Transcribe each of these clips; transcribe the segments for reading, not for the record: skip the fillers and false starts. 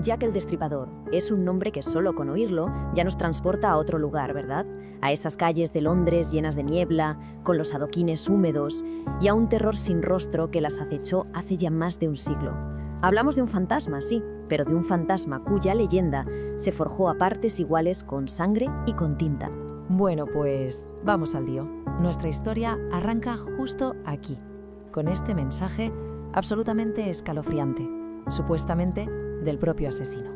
Jack el Destripador es un nombre que solo con oírlo ya nos transporta a otro lugar, ¿verdad? A esas calles de Londres llenas de niebla, con los adoquines húmedos y a un terror sin rostro que las acechó hace ya más de un siglo. Hablamos de un fantasma, sí, pero de un fantasma cuya leyenda se forjó a partes iguales con sangre y con tinta. Bueno, pues vamos al lío. Nuestra historia arranca justo aquí, con este mensaje absolutamente escalofriante, supuestamente del propio asesino.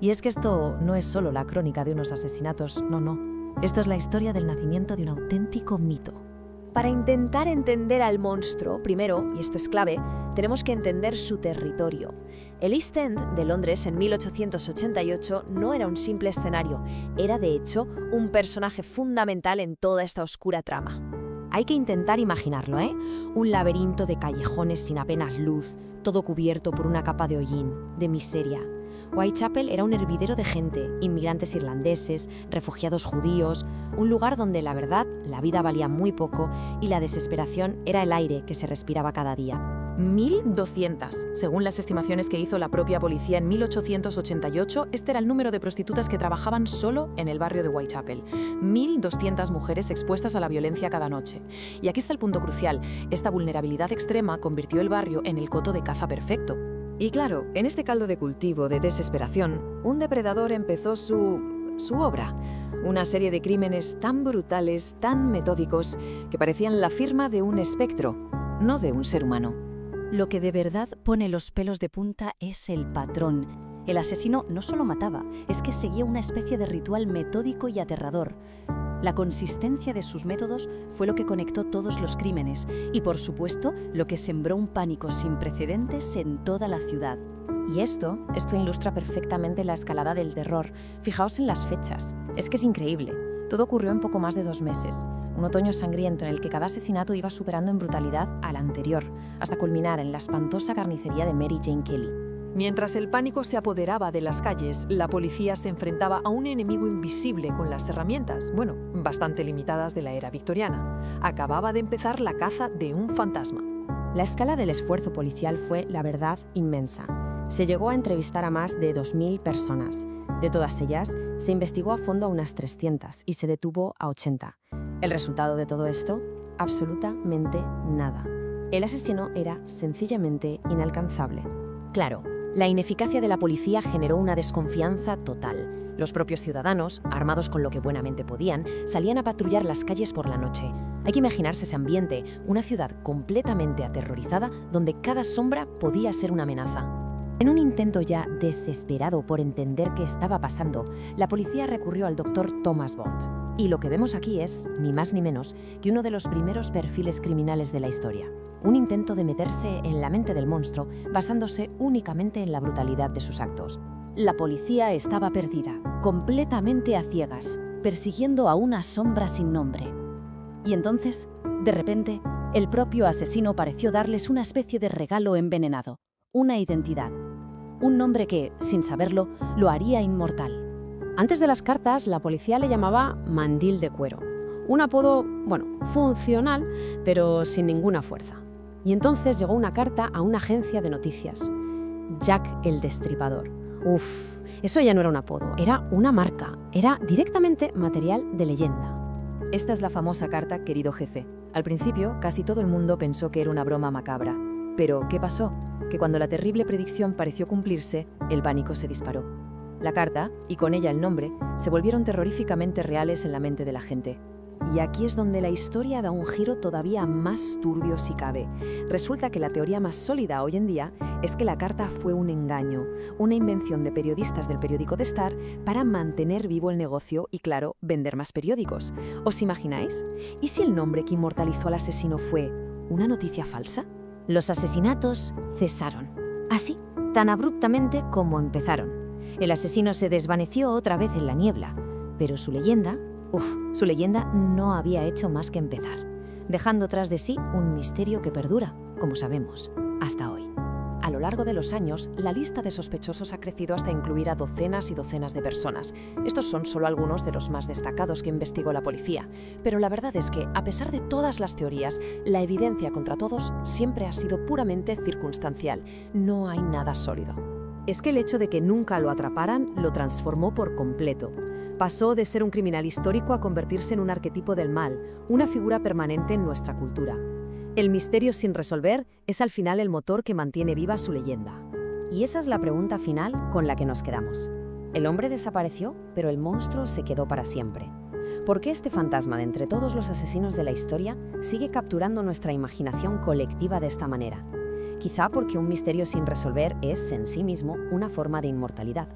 Y es que esto no es solo la crónica de unos asesinatos, no. Esto es la historia del nacimiento de un auténtico mito. Para intentar entender al monstruo, primero, y esto es clave, tenemos que entender su territorio. El East End de Londres en 1888 no era un simple escenario, era de hecho un personaje fundamental en toda esta oscura trama. Hay que intentar imaginarlo, ¿eh? Un laberinto de callejones sin apenas luz, todo cubierto por una capa de hollín, de miseria. Whitechapel era un hervidero de gente, inmigrantes irlandeses, refugiados judíos, un lugar donde la verdad la vida valía muy poco y la desesperación era el aire que se respiraba cada día. 1.200. Según las estimaciones que hizo la propia policía en 1888, este era el número de prostitutas que trabajaban solo en el barrio de Whitechapel. 1.200 mujeres expuestas a la violencia cada noche. Y aquí está el punto crucial. Esta vulnerabilidad extrema convirtió el barrio en el coto de caza perfecto. Y claro, en este caldo de cultivo de desesperación, un depredador empezó su obra. Una serie de crímenes tan brutales, tan metódicos, que parecían la firma de un espectro, no de un ser humano. Lo que de verdad pone los pelos de punta es el patrón. El asesino no solo mataba, es que seguía una especie de ritual metódico y aterrador. La consistencia de sus métodos fue lo que conectó todos los crímenes y, por supuesto, lo que sembró un pánico sin precedentes en toda la ciudad. Y esto ilustra perfectamente la escalada del terror. Fijaos en las fechas. Es que es increíble. Todo ocurrió en poco más de 2 meses. Un otoño sangriento en el que cada asesinato iba superando en brutalidad al anterior, hasta culminar en la espantosa carnicería de Mary Jane Kelly. Mientras el pánico se apoderaba de las calles, la policía se enfrentaba a un enemigo invisible con las herramientas, bastante limitadas de la era victoriana. Acababa de empezar la caza de un fantasma. La escala del esfuerzo policial fue, la verdad, inmensa. Se llegó a entrevistar a más de 2.000 personas. De todas ellas, se investigó a fondo a unas 300 y se detuvo a 80. ¿El resultado de todo esto? Absolutamente nada. El asesino era sencillamente inalcanzable. Claro, la ineficacia de la policía generó una desconfianza total. Los propios ciudadanos, armados con lo que buenamente podían, salían a patrullar las calles por la noche. Hay que imaginarse ese ambiente, una ciudad completamente aterrorizada donde cada sombra podía ser una amenaza. En un intento ya desesperado por entender qué estaba pasando, la policía recurrió al doctor Thomas Bond. Y lo que vemos aquí es, ni más ni menos, que uno de los primeros perfiles criminales de la historia. Un intento de meterse en la mente del monstruo basándose únicamente en la brutalidad de sus actos. La policía estaba perdida, completamente a ciegas, persiguiendo a una sombra sin nombre. Y entonces, de repente, el propio asesino pareció darles una especie de regalo envenenado, una identidad, un nombre que, sin saberlo, lo haría inmortal. Antes de las cartas, la policía le llamaba Mandil de Cuero, un apodo, funcional, pero sin ninguna fuerza. Y entonces llegó una carta a una agencia de noticias. Jack el Destripador. Eso ya no era un apodo, era una marca, era directamente material de leyenda. Esta es la famosa carta, querido jefe. Al principio, casi todo el mundo pensó que era una broma macabra. Pero, ¿qué pasó? Que cuando la terrible predicción pareció cumplirse, el pánico se disparó. La carta, y con ella el nombre, se volvieron terroríficamente reales en la mente de la gente. Y aquí es donde la historia da un giro todavía más turbio si cabe. Resulta que la teoría más sólida hoy en día es que la carta fue un engaño, una invención de periodistas del periódico The Star para mantener vivo el negocio y, claro, vender más periódicos. ¿Os imagináis? ¿Y si el nombre que inmortalizó al asesino fue una noticia falsa? Los asesinatos cesaron. Así, tan abruptamente como empezaron. El asesino se desvaneció otra vez en la niebla, pero su leyenda no había hecho más que empezar, dejando tras de sí un misterio que perdura, como sabemos, hasta hoy. A lo largo de los años, la lista de sospechosos ha crecido hasta incluir a docenas y docenas de personas. Estos son solo algunos de los más destacados que investigó la policía. Pero la verdad es que, a pesar de todas las teorías, la evidencia contra todos siempre ha sido puramente circunstancial. No hay nada sólido. es que el hecho de que nunca lo atraparan lo transformó por completo. Pasó de ser un criminal histórico a convertirse en un arquetipo del mal, una figura permanente en nuestra cultura. El misterio sin resolver es al final el motor que mantiene viva su leyenda. Y esa es la pregunta final con la que nos quedamos. El hombre desapareció, pero el monstruo se quedó para siempre. ¿Por qué este fantasma de entre todos los asesinos de la historia sigue capturando nuestra imaginación colectiva de esta manera? Quizá porque un misterio sin resolver es, en sí mismo, una forma de inmortalidad.